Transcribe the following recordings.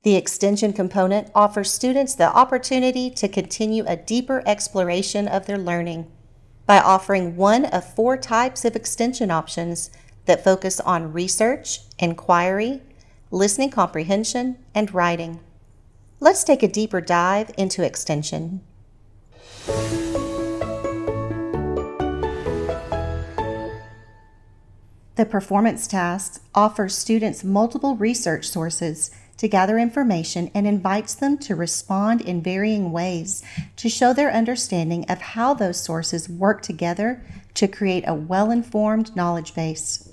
The extension component offers students the opportunity to continue a deeper exploration of their learning by offering one of 4 types of extension options that focus on research, inquiry, listening comprehension, and writing. Let's take a deeper dive into extension. The performance task offers students multiple research sources to gather information and invites them to respond in varying ways to show their understanding of how those sources work together to create a well-informed knowledge base.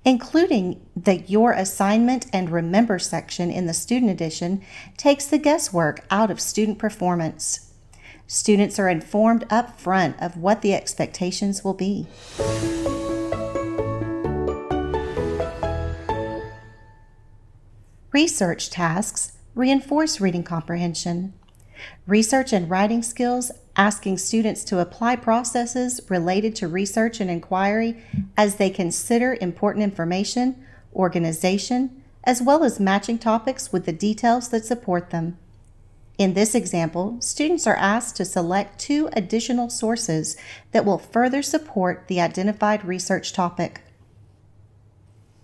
Including the Your Assignment and Remember section in the Student Edition takes the guesswork out of student performance. Students are informed up front of what the expectations will be. Research tasks reinforce reading comprehension. Research and writing skills, asking students to apply processes related to research and inquiry as they consider important information, organization, as well as matching topics with the details that support them. In this example, students are asked to select 2 additional sources that will further support the identified research topic.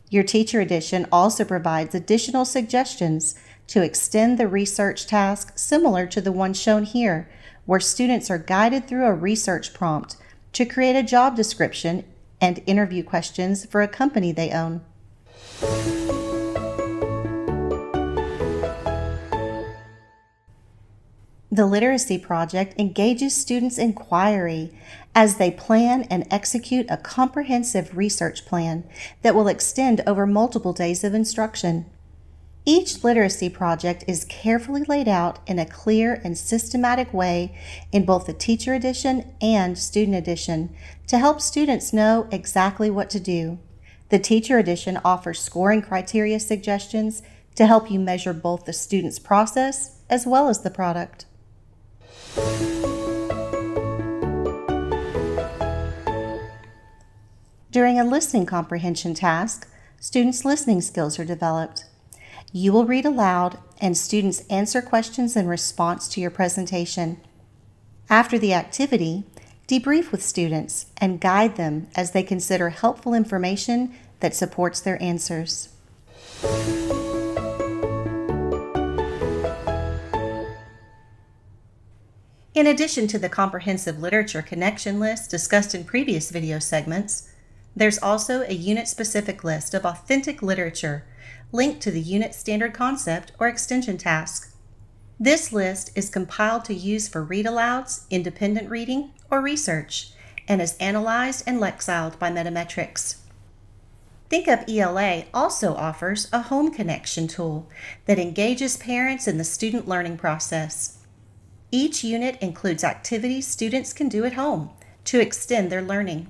Your Teacher Edition also provides additional suggestions to extend the research task similar to the one shown here, where students are guided through a research prompt to create a job description and interview questions for a company they own. The Literacy Project engages students' inquiry as they plan and execute a comprehensive research plan that will extend over multiple days of instruction. Each literacy project is carefully laid out in a clear and systematic way in both the Teacher Edition and Student Edition to help students know exactly what to do. The Teacher Edition offers scoring criteria suggestions to help you measure both the student's process as well as the product. During a listening comprehension task, students' listening skills are developed. You will read aloud and students answer questions in response to your presentation. After the activity, debrief with students and guide them as they consider helpful information that supports their answers. In addition to the comprehensive literature connection list discussed in previous video segments, there's also a unit-specific list of authentic literature linked to the unit standard concept or extension task. This list is compiled to use for read-alouds, independent reading, or research, and is analyzed and lexiled by Metametrics. ThinkUp ELA also offers a home connection tool that engages parents in the student learning process. Each unit includes activities students can do at home to extend their learning.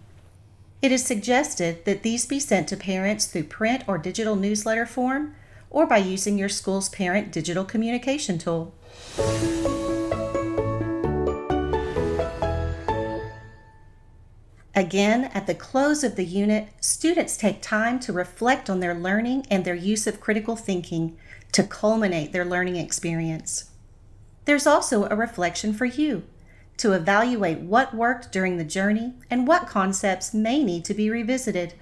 It is suggested that these be sent to parents through print or digital newsletter form or by using your school's parent digital communication tool. Again, at the close of the unit, students take time to reflect on their learning and their use of critical thinking to culminate their learning experience. There's also a reflection for you to evaluate what worked during the journey and what concepts may need to be revisited.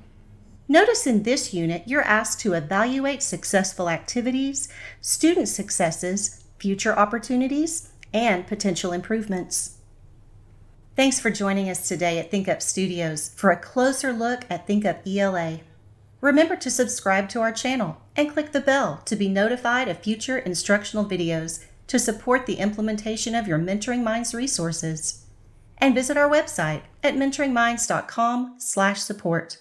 Notice in this unit, you're asked to evaluate successful activities, student successes, future opportunities, and potential improvements. Thanks for joining us today at ThinkUp Studios for a closer look at ThinkUp ELA. Remember to subscribe to our channel and click the bell to be notified of future instructional videos to support the implementation of your Mentoring Minds resources. And visit our website at mentoringminds.com/support.